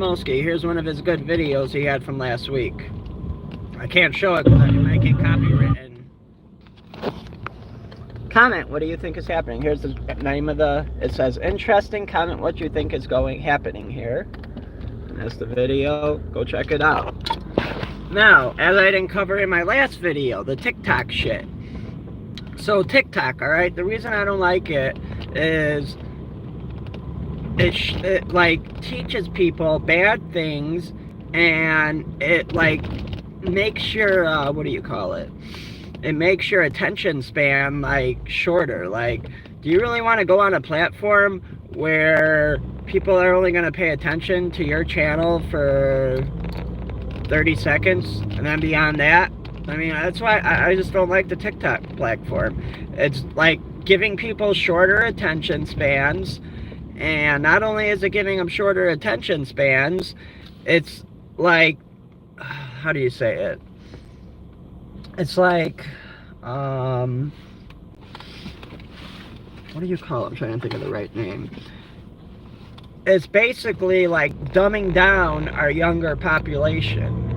Smoski. Here's one of his good videos he had from last week. I can't show it because I might get copywritten. Comment, what do you think is happening? Here's the name of the, it says, interesting, comment what you think is happening here. And that's the video, go check it out. Now, as I didn't cover in my last video, the TikTok shit. So TikTok, alright, the reason I don't like it is it like teaches people bad things, and it like makes your, what do you call it? It makes your attention span like shorter. Like, do you really want to go on a platform where people are only going to pay attention to your channel for 30 seconds and then beyond that? I mean, that's why I just don't like the TikTok platform. It's like giving people shorter attention spans, and not only is it giving them shorter attention spans, it's like, how do you say it? It's like, what do you call it? I'm trying to think of the right name. It's basically like dumbing down our younger population.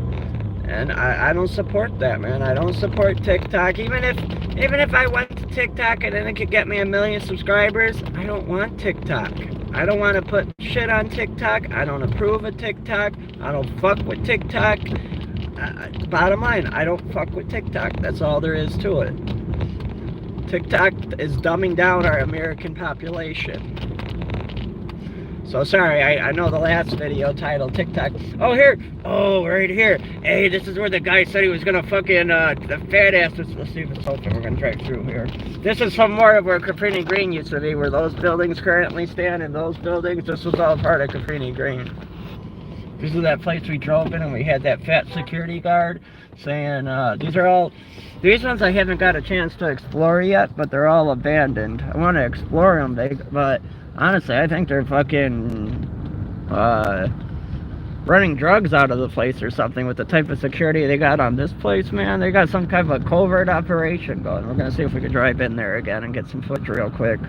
And I don't support that, man. I don't support TikTok. Even if I went to TikTok and then it could get me 1 million subscribers, I don't want TikTok. I don't want to put shit on TikTok. I don't approve of TikTok. I don't fuck with TikTok. Bottom line, I don't fuck with TikTok. That's all there is to it. TikTok is dumbing down our American population. So sorry, I know the last video titled TikTok. Oh, here. Oh, right here. Hey, this is where the guy said he was gonna fucking, the fat ass. Let's see if it's open. We're gonna drive through here. This is from more of where Caprini Green used to be, where those buildings currently stand, and those buildings. This was all part of Caprini Green. This is that place we drove in, and we had that fat security guard saying, these ones I haven't got a chance to explore yet, but they're all abandoned. I want to explore them, but honestly, I think they're fucking running drugs out of the place or something with the type of security they got on this place, man. They got some kind of a covert operation going. We're going to see if we can drive in there again and get some footage real quick.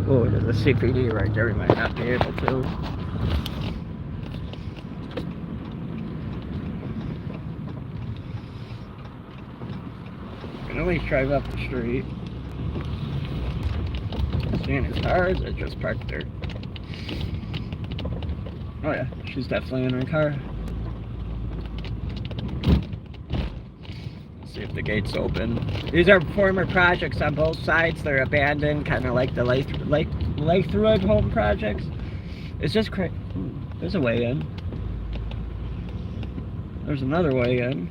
Oh, there's a CPD right there. We might not be able to. Can always drive up the street. Seeing his car, is it just parked there? Oh yeah, she's definitely in her car. Let's see if the gate's open. These are former projects on both sides. They're abandoned, kind of like the Lakewood home projects. It's just crazy. There's a way in. There's another way in.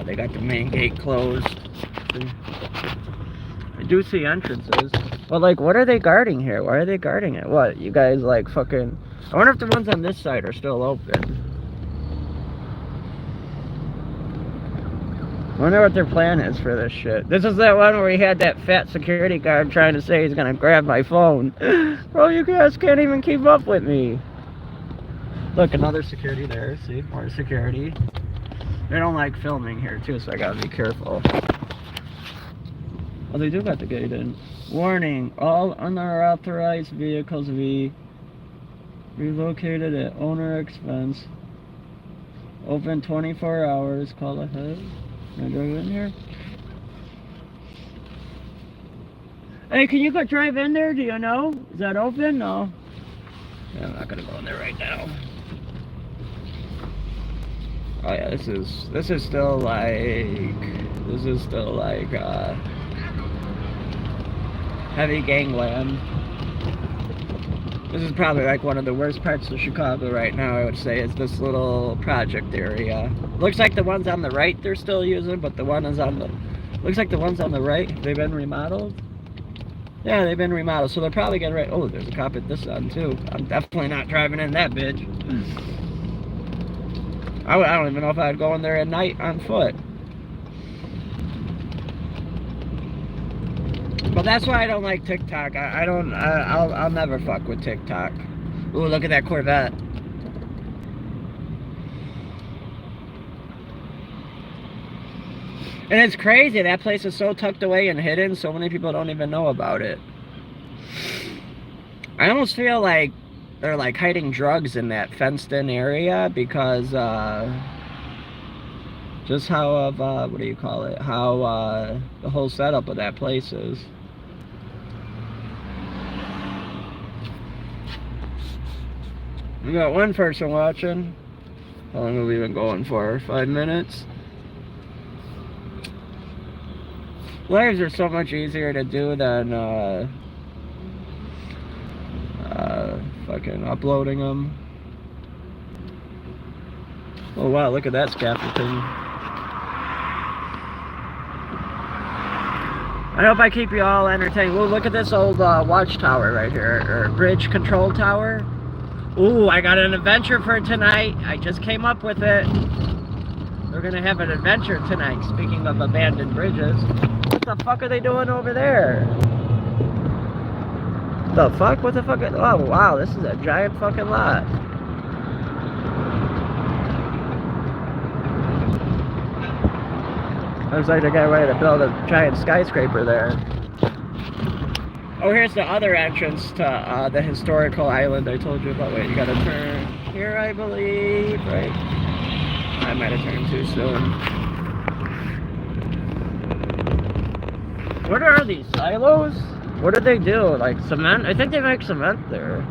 They got the main gate closed. I do see entrances. But like, what are they guarding here? Why are they guarding it? What, you guys like fucking... I wonder if the ones on this side are still open. I wonder what their plan is for this shit. This is that one where he had that fat security guard trying to say he's gonna grab my phone. Bro, you guys can't even keep up with me. Look, another security there. See, more security. They don't like filming here too, so I gotta be careful. Oh, they do got the gate in. Warning, all unauthorized vehicles be relocated at owner expense. Open 24 hours, call ahead. Can I drive in here? Hey, can you go drive in there? Do you know? Is that open? No. Yeah, I'm not gonna go in there right now. Oh yeah, this is still like heavy gangland. This is probably like one of the worst parts of Chicago right now, I would say, is this little project area. Looks like the ones on the right they're still using, but the one is on the... Looks like the ones on the right, they've been remodeled. Yeah, they've been remodeled, so they're probably getting ready... Oh, there's a cop at this end, too. I'm definitely not driving in that bitch. I don't even know if I'd go in there at night on foot. But that's why I don't like TikTok. I'll never fuck with TikTok. Ooh, look at that Corvette. And it's crazy, that place is so tucked away and hidden, so many people don't even know about it. I almost feel like they're like hiding drugs in that fenced-in area because just how of what do you call it? How the whole setup of that place is. We got one person watching. How long have we been going for? 5 minutes? Lives are so much easier to do than fucking uploading them. Oh wow, look at that scaffolding. I hope I keep you all entertained. Well, look at this old watchtower right here, or bridge control tower. Ooh, I got an adventure for tonight. I just came up with it. We're gonna have an adventure tonight, speaking of abandoned bridges. What the fuck are they doing over there? The fuck? What the fuck? Oh wow, this is a giant fucking lot. Looks like they got ready to build a giant skyscraper there. Oh, here's the other entrance to the historical island I told you about. Wait, you gotta turn here, I believe, right? I might have turned too soon. What are these, silos? What do they do? Like cement? I think they make cement there.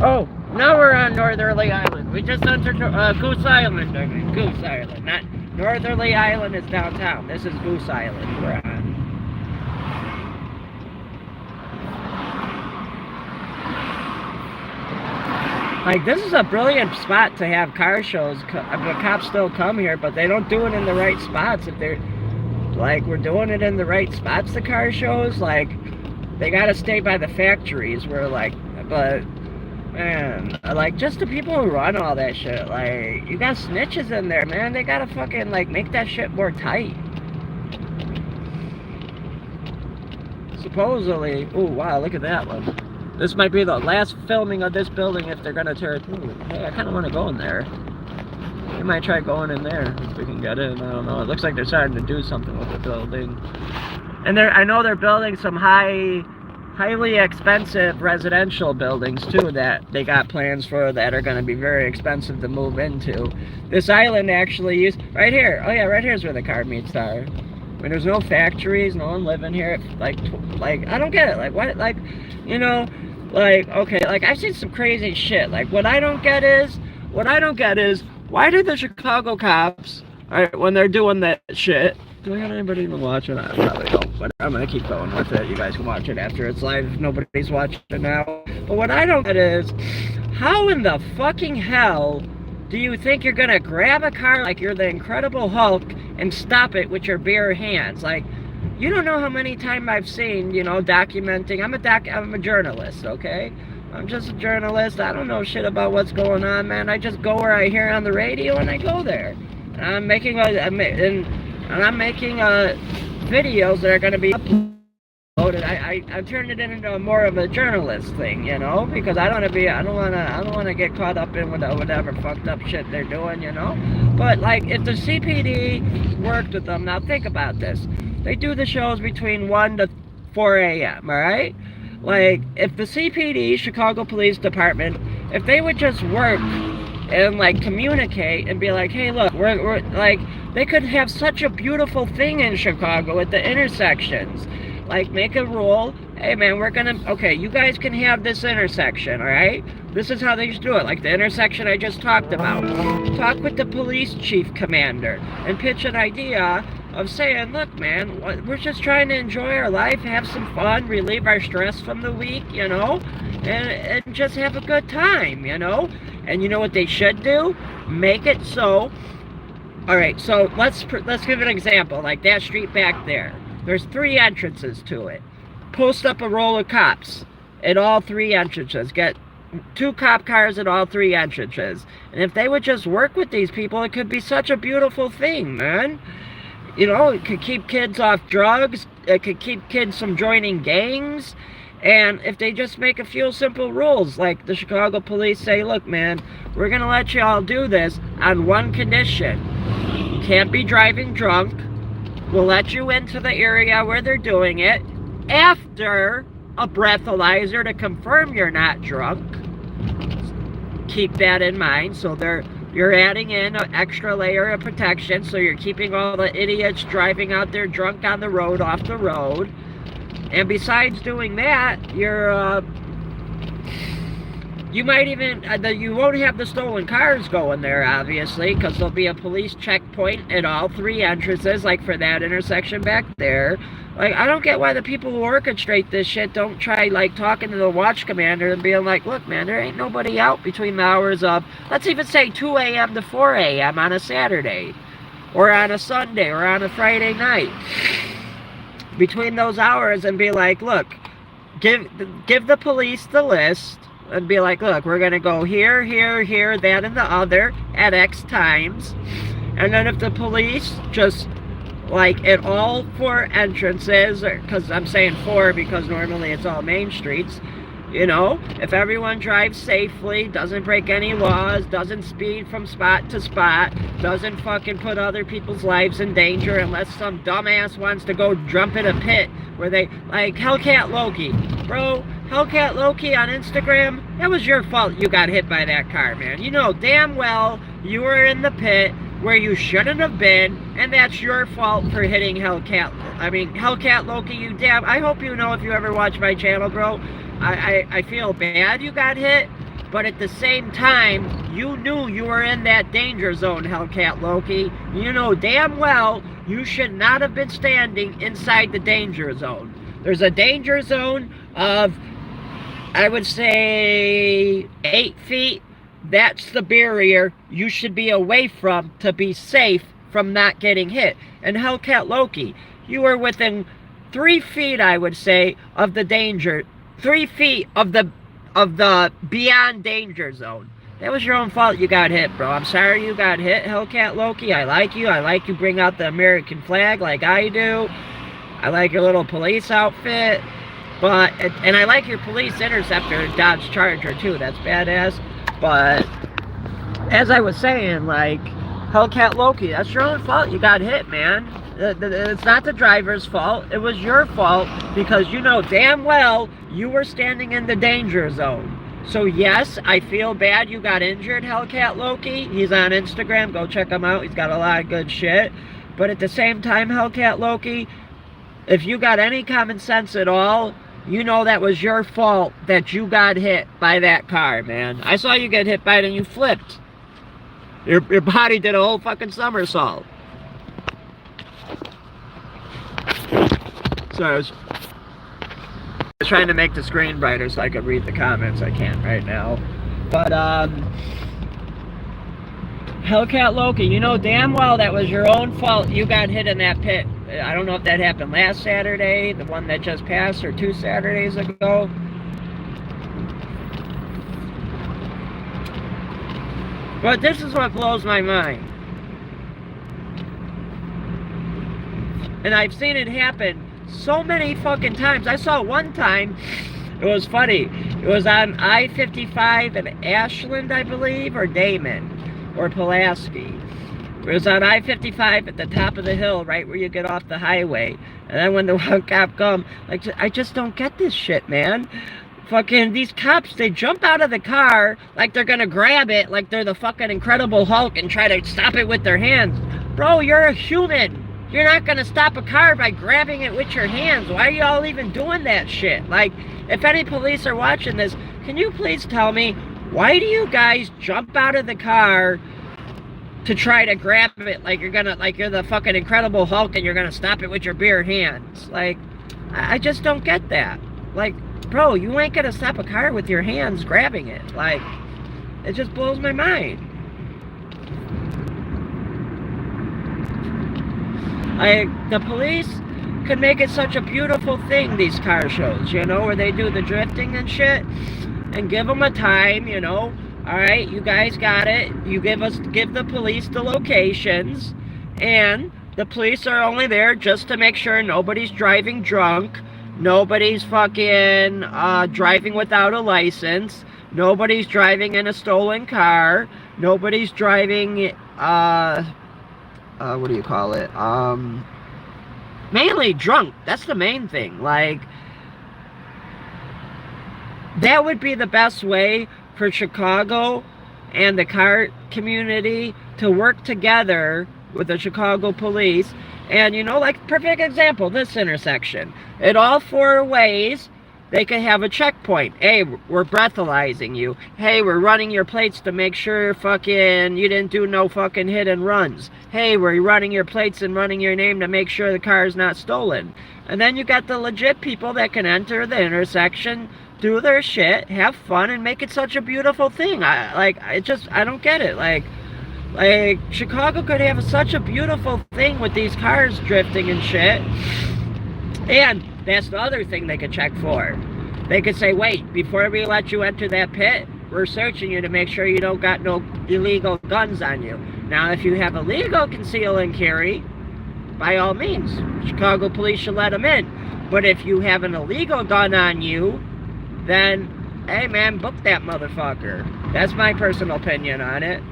Oh, now we're on Northerly Island. We just entered Goose Island. I mean, Goose Island. Not Northerly Island is downtown. This is Goose Island we're on. Like, this is a brilliant spot to have car shows. The cops still come here, but they don't do it in the right spots. If they're, like, we're doing it in the right spots, the car shows, like, they gotta stay by the factories where, like, but, man, like, just the people who run all that shit, like, you got snitches in there, man. They gotta fucking, like, make that shit more tight. Supposedly, oh, wow, look at that one. This might be the last filming of this building if they're gonna tear it through. Hey, I kind of want to go in there. We might try going in there if we can get in. I don't know. It looks like they're starting to do something with the building. And I know they're building some highly expensive residential buildings too that they got plans for that are going to be very expensive to move into. This island actually used right here. Oh yeah, right here's where the car meets are. I mean, there's no factories, no one living here. Like I don't get it. Like what? Like, you know. Like, okay, like, I've seen some crazy shit. Like, what I don't get is, why do the Chicago cops, alright, when they're doing that shit, do I have anybody even watching? I probably don't, but I'm gonna keep going with it. You guys can watch it after it's live. Nobody's watching it now. But what I don't get is, how in the fucking hell do you think you're gonna grab a car like you're the Incredible Hulk and stop it with your bare hands? Like, you don't know how many times I've seen, you know, documenting. I'm a journalist, okay? I'm just a journalist. I don't know shit about what's going on, man. I just go where I hear on the radio and I go there. And I'm making videos that are going to be uploaded. I turned it into more of a journalist thing, you know, because I don't want to get caught up in whatever fucked up shit they're doing, you know. But like, if the CPD worked with them, now think about this. They do the shows between 1 to 4 a.m., alright? Like, if the CPD, Chicago Police Department, if they would just work and, like, communicate and be like, hey, look, we're like, they could have such a beautiful thing in Chicago at the intersections. Like, make a rule, hey, man, okay, you guys can have this intersection, alright? This is how they used to do it, like the intersection I just talked about. Talk with the police chief commander and pitch an idea of saying, look, man, we're just trying to enjoy our life, have some fun, relieve our stress from the week, you know, and just have a good time, you know. And you know what they should do? Make it so. All right, so let's give an example, like that street back there. There's 3 entrances to it. Post up a roll of cops at all 3 entrances. Get 2 cop cars at all 3 entrances. And if they would just work with these people, it could be such a beautiful thing, man. You know, it could keep kids off drugs. It could keep kids from joining gangs. And if they just make a few simple rules, like the Chicago police say, look, man, we're going to let you all do this on one condition. You can't be driving drunk. We'll let you into the area where they're doing it after a breathalyzer to confirm you're not drunk. keep that in mind. So you're adding in an extra layer of protection, so you're keeping all the idiots driving out there drunk on the road off the road. And besides doing that, you might even, you won't have the stolen cars going there, obviously, because there'll be a police checkpoint at all 3 entrances, like for that intersection back there. Like, I don't get why the people who orchestrate this shit don't try, like, talking to the watch commander and being like, look, man, there ain't nobody out between the hours of, let's even say 2 a.m. to 4 a.m. on a Saturday, or on a Sunday, or on a Friday night. Between those hours, and be like, look, give the police the list, and be like, look, we're going to go here, here, here, that, and the other at X times. And then if the police just, like, at all 4 entrances, because I'm saying 4 because normally it's all main streets, you know, if everyone drives safely, doesn't break any laws, doesn't speed from spot to spot, doesn't fucking put other people's lives in danger unless some dumbass wants to go jump in a pit where they, like Hellcat Loki. Bro, Hellcat Loki on Instagram, that was your fault you got hit by that car, man. You know damn well you were in the pit where you shouldn't have been, and that's your fault for hitting Hellcat Loki, you damn, I hope you know if you ever watch my channel, bro, I feel bad you got hit, but at the same time, you knew you were in that danger zone, Hellcat Loki. You know damn well you should not have been standing inside the danger zone. There's a danger zone of, I would say, 8 feet. That's the barrier you should be away from to be safe from not getting hit. And Hellcat Loki, you were within 3 feet, I would say, of the danger. 3 feet of the beyond danger zone. That was your own fault you got hit, bro. I'm sorry you got hit, Hellcat Loki. I like you. I like you bring out the American flag like I do. I like your little police outfit. And I like your police interceptor Dodge Charger too. That's badass. But as I was saying, like, Hellcat Loki, that's your own fault you got hit, man. It's not the driver's fault. It was your fault because you know damn well you were standing in the danger zone. So yes, I feel bad you got injured, Hellcat Loki. He's on Instagram. Go check him out. He's got a lot of good shit. But at the same time, Hellcat Loki, if you got any common sense at all, you know that was your fault that you got hit by that car, man. I saw you get hit by it and you flipped. Your body did a whole fucking somersault. So I was trying to make the screen brighter so I could read the comments. I can't right now. But, Hellcat Loki, you know damn well that was your own fault you got hit in that pit. I don't know if that happened last Saturday, the one that just passed, or 2 Saturdays ago. But this is what blows my mind. And I've seen it happen so many fucking times. I saw it one time. It was funny. It was on I-55 in Ashland, I believe, or Damon, or Pulaski. It was on I-55 at the top of the hill, right where you get off the highway. And then when the one cop come, like, I just don't get this shit, man. Fucking, these cops, they jump out of the car like they're gonna grab it, like they're the fucking Incredible Hulk and try to stop it with their hands. Bro, you're a human. You're not gonna stop a car by grabbing it with your hands. Why are you all even doing that shit? Like, if any police are watching this, can you please tell me, why do you guys jump out of the car to try to grab it like you're the fucking Incredible Hulk and you're gonna stop it with your bare hands? Like, I just don't get that. Like, bro, you ain't gonna stop a car with your hands grabbing it. Like, it just blows my mind. Like, the police could make it such a beautiful thing, these car shows, you know, where they do the drifting and shit, and give them a time, you know. All right, you guys got it. You give the police the locations, and the police are only there just to make sure nobody's driving drunk, nobody's fucking driving without a license, nobody's driving in a stolen car, nobody's driving, what do you call it? Mainly drunk. That's the main thing. Like, that would be the best way for Chicago and the car community to work together with the Chicago police. And, you know, like, perfect example, this intersection. At all four ways, they could have a checkpoint. Hey, we're breathalyzing you. Hey, we're running your plates to make sure fucking you didn't do no fucking hit and runs. Hey, we're running your plates and running your name to make sure the car is not stolen. And then you got the legit people that can enter the intersection, do their shit, have fun, and make it such a beautiful thing. I don't get it. Like, Chicago could have such a beautiful thing with these cars drifting and shit. And that's the other thing they could check for. They could say, wait, before we let you enter that pit, we're searching you to make sure you don't got no illegal guns on you. Now, if you have illegal conceal and carry, by all means, Chicago police should let them in. But if you have an illegal gun on you, then, hey man, book that motherfucker. That's my personal opinion on it.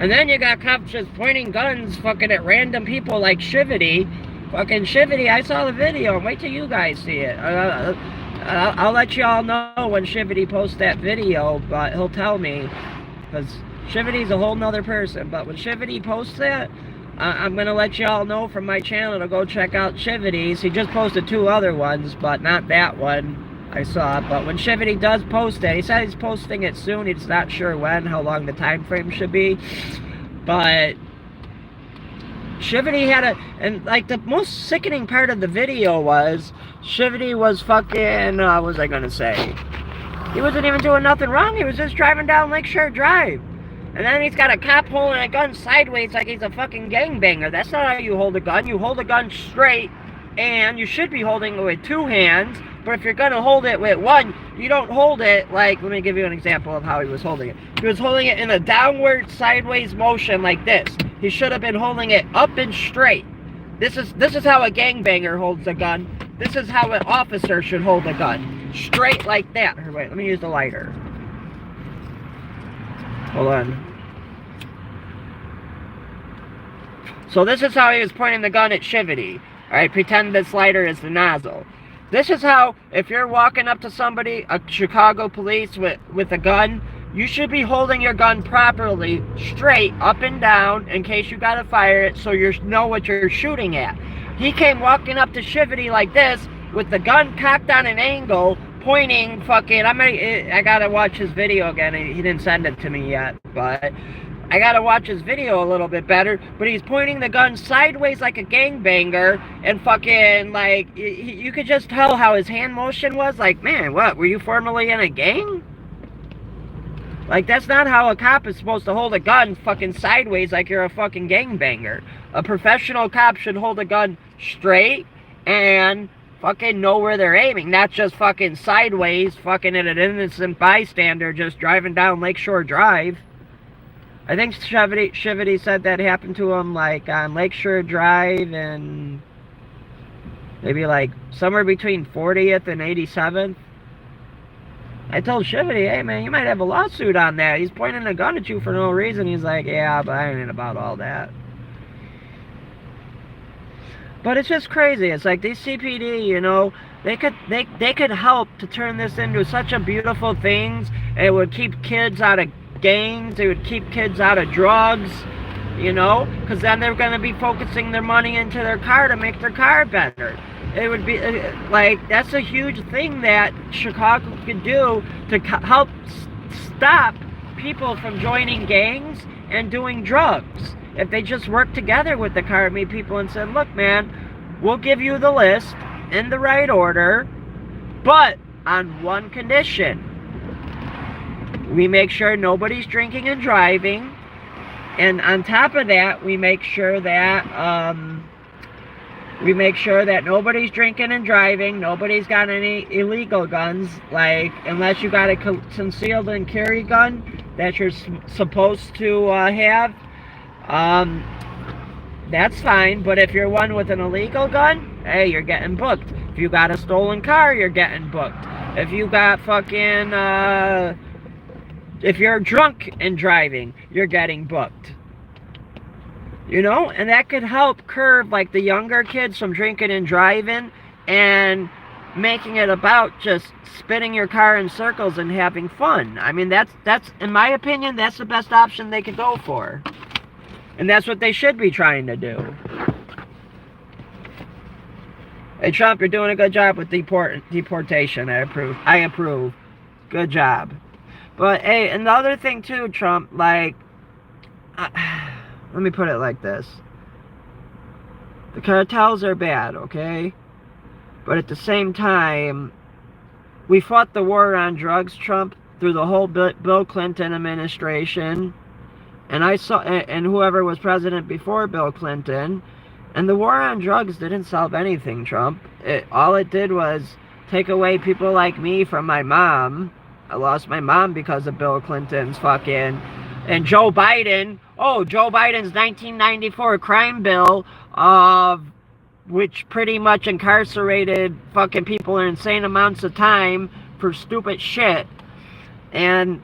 And then you got cops just pointing guns fucking at random people like Shivety. Fucking Shivety, I saw the video. Wait till you guys see it. I'll let y'all know when Shivety posts that video, but he'll tell me. Because Shivety's a whole nother person. But when Shivety posts that, I'm going to let y'all know from my channel to go check out Shivety's. He just posted 2 other ones, but not that one. I saw it, but when Shivety does post it, he said he's posting it soon. He's not sure when, how long the time frame should be. But Shivety had and like the most sickening part of the video was Shivety was fucking, what was I gonna say? He wasn't even doing nothing wrong. He was just driving down Lakeshore Drive. And then he's got a cop holding a gun sideways like he's a fucking gangbanger. That's not how you hold a gun. You hold a gun straight, and you should be holding it with 2 hands. But if you're going to hold it with one, you don't hold it like, let me give you an example of how he was holding it. He was holding it in a downward sideways motion like this. He should have been holding it up and straight. This is how a gangbanger holds a gun. This is how an officer should hold a gun. Straight like that. Or wait, let me use the lighter. Hold on. So this is how he was pointing the gun at Shivety. Alright, pretend this lighter is the nozzle. This is how, if you're walking up to somebody, a Chicago police with a gun, you should be holding your gun properly, straight, up and down, in case you gotta fire it, so you know what you're shooting at. He came walking up to Shivety like this, with the gun cocked on an angle, pointing fucking, I gotta watch his video again, he didn't send it to me yet, but I gotta watch his video a little bit better, but he's pointing the gun sideways like a gangbanger, and fucking, like, you could just tell how his hand motion was, like, man, what, were you formerly in a gang? Like, that's not how a cop is supposed to hold a gun fucking sideways like you're a fucking gangbanger. A professional cop should hold a gun straight and fucking know where they're aiming, not just fucking sideways, fucking at an innocent bystander just driving down Lakeshore Drive. I think Shivety said that happened to him, like, on Lakeshore Drive and maybe, like, somewhere between 40th and 87th. I told Shivety, hey, man, you might have a lawsuit on that. He's pointing a gun at you for no reason. He's like, yeah, but I ain't about all that. But it's just crazy. It's like these CPD, you know, they could help to turn this into such a beautiful thing. It would keep kids out of gangs, it would keep kids out of drugs, you know, because then they're going to be focusing their money into their car to make their car better. It would be, like, that's a huge thing that Chicago could do to help stop people from joining gangs and doing drugs. If they just work together with the car meet people and said, look, man, we'll give you the list in the right order, but on one condition. We make sure nobody's drinking and driving, and on top of that, we make sure that nobody's drinking and driving, nobody's got any illegal guns, like, unless you got a concealed and carry gun that you're supposed to have, that's fine. But if you're one with an illegal gun, hey, you're getting booked. If you got a stolen car, you're getting booked. If you got fucking, if you're drunk and driving, you're getting booked. You know? And that could help curb, like, the younger kids from drinking and driving and making it about just spinning your car in circles and having fun. I mean, that's in my opinion, that's the best option they could go for. And that's what they should be trying to do. Hey, Trump, you're doing a good job with deportation. I approve. I approve. Good job. But, hey, and the other thing, too, Trump, like, let me put it like this. The cartels are bad, okay? But at the same time, we fought the war on drugs, Trump, through the whole Bill Clinton administration. And and whoever was president before Bill Clinton. And the war on drugs didn't solve anything, Trump. All it did was take away people like me from my mom. I lost my mom because of Bill Clinton's fucking... And Joe Biden... Oh, Joe Biden's 1994 crime bill, which pretty much incarcerated fucking people in insane amounts of time for stupid shit. And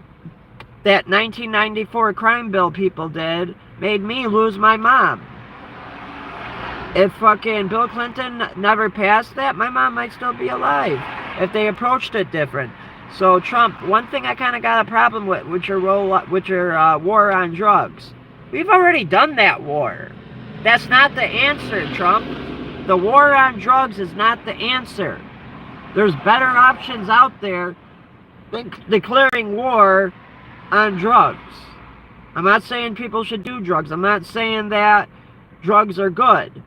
that 1994 crime bill people did made me lose my mom. If fucking Bill Clinton never passed that, my mom might still be alive if they approached it different. So Trump, one thing I kind of got a problem with your war on drugs. We've already done that war. That's not the answer, Trump. The war on drugs is not the answer. There's better options out there than declaring war on drugs. I'm not saying people should do drugs. I'm not saying that drugs are good.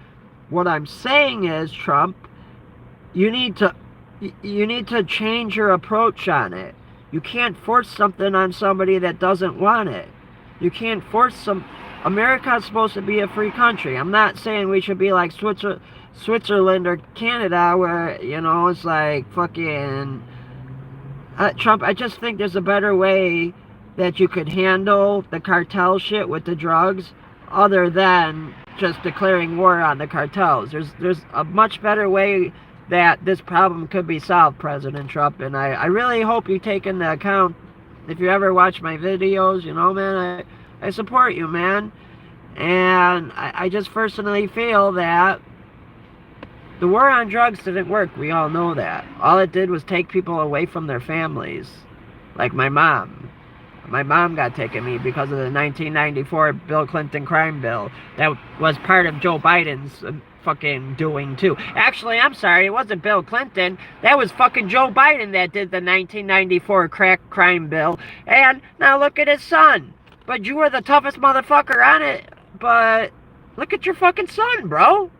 What I'm saying is, Trump, you need to change your approach on it. You can't force something on somebody that doesn't want it. You can't force America's supposed to be a free country. I'm not saying we should be like Switzerland or Canada where, you know, it's like fucking... Trump, I just think there's a better way that you could handle the cartel shit with the drugs other than just declaring war on the cartels. There's a much better way that this problem could be solved, President Trump, and I really hope you take into account, if you ever watch my videos, you know, man, I support you, man, and I just personally feel that the war on drugs didn't work. We all know that. All it did was take people away from their families, like my mom. My mom got taken me because of the 1994 Bill Clinton crime bill. That was part of Joe Biden's fucking doing too. Actually, I'm sorry, it wasn't Bill Clinton. That was fucking Joe Biden that did the 1994 crack crime bill. And now look at his son. But you were the toughest motherfucker on it. But look at your fucking son, bro.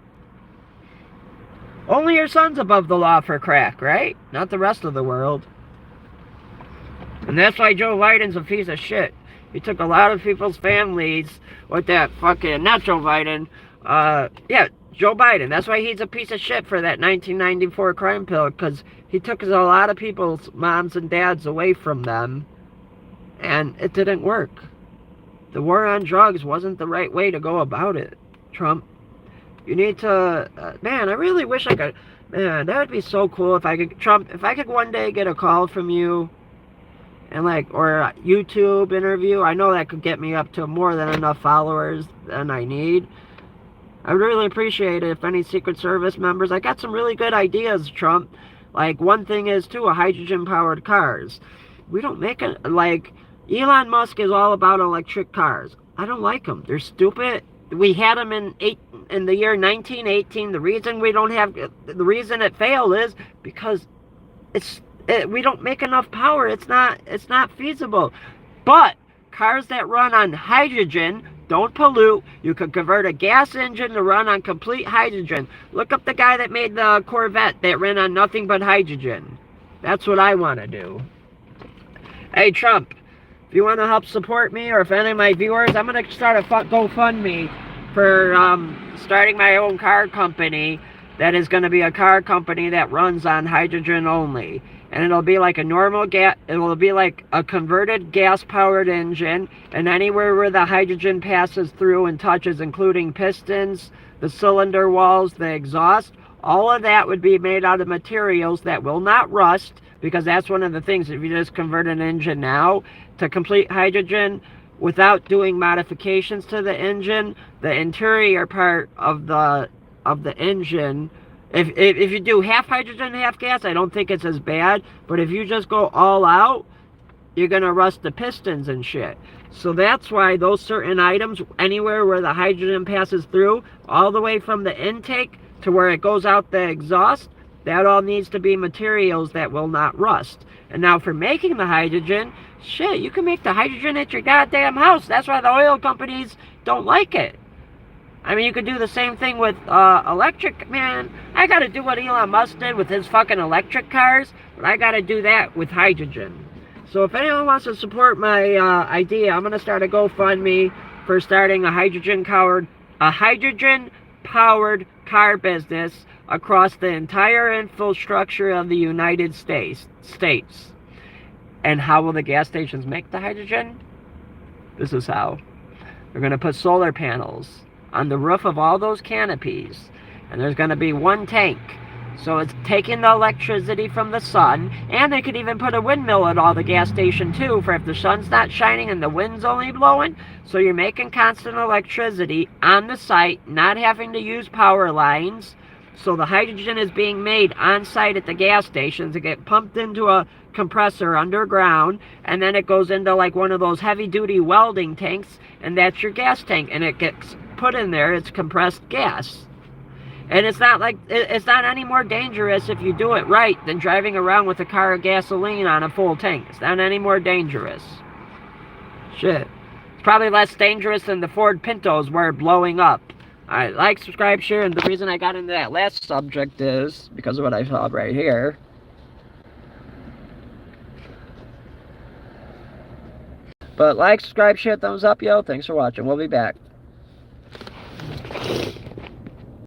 Only your son's above the law for crack, right? Not the rest of the world. And that's why Joe Biden's a piece of shit. He took a lot of people's families with that fucking... Not Joe Biden. Yeah, Joe Biden. That's why he's a piece of shit for that 1994 crime bill. Because he took a lot of people's moms and dads away from them. And it didn't work. The war on drugs wasn't the right way to go about it, Trump. You need to... man, I really wish I could... Man, that would be so cool if I could... Trump, if I could one day get a call from you... And like, or a YouTube interview, I know that could get me up to more than enough followers than I need. I would really appreciate it if any Secret Service members, I got some really good ideas, Trump. Like, one thing is, too, hydrogen-powered cars. We don't make it, like, Elon Musk is all about electric cars. I don't like them. They're stupid. We had them in the year 1918. The reason it failed is because we don't make enough power. It's not feasible. But cars that run on hydrogen don't pollute. You could convert a gas engine to run on complete hydrogen. Look up the guy that made the Corvette that ran on nothing but hydrogen. That's what I want to do. Hey, Trump, if you want to help support me, or if any of my viewers, I'm going to start a GoFundMe for starting my own car company that is going to be a car company that runs on hydrogen only. And it'll be like a normal gas, it will be like a converted gas-powered engine, and anywhere where the hydrogen passes through and touches, including pistons, the cylinder walls, the exhaust, all of that would be made out of materials that will not rust, because that's one of the things, if you just convert an engine now to complete hydrogen without doing modifications to the engine, the interior part of the engine If you do half hydrogen, half gas, I don't think it's as bad. But if you just go all out, you're going to rust the pistons and shit. So that's why those certain items, anywhere where the hydrogen passes through, all the way from the intake to where it goes out the exhaust, that all needs to be materials that will not rust. And now for making the hydrogen, shit, you can make the hydrogen at your goddamn house. That's why the oil companies don't like it. I mean, you could do the same thing with electric. Man, I gotta do what Elon Musk did with his fucking electric cars, but I gotta do that with hydrogen. So if anyone wants to support my idea, I'm gonna start a GoFundMe for starting a hydrogen-powered car business across the entire infrastructure of the United States. And how will the gas stations make the hydrogen? This is how. They're gonna put solar panels on the roof of all those canopies, and there's going to be one tank, so it's taking the electricity from the sun. And they could even put a windmill at all the gas station too, for if the sun's not shining and the wind's only blowing, so you're making constant electricity on the site, not having to use power lines. So the hydrogen is being made on site at the gas stations. It gets pumped into a compressor underground, and then it goes into like one of those heavy duty welding tanks, and that's your gas tank, and it gets put in there. It's compressed gas. And it's not any more dangerous if you do it right than driving around with a car of gasoline on a full tank. It's not any more dangerous. Shit. It's probably less dangerous than the Ford Pintos were blowing up. Alright, like, subscribe, share, and the reason I got into that last subject is because of what I saw right here. But like, subscribe, share, thumbs up, yo. Thanks for watching. We'll be back.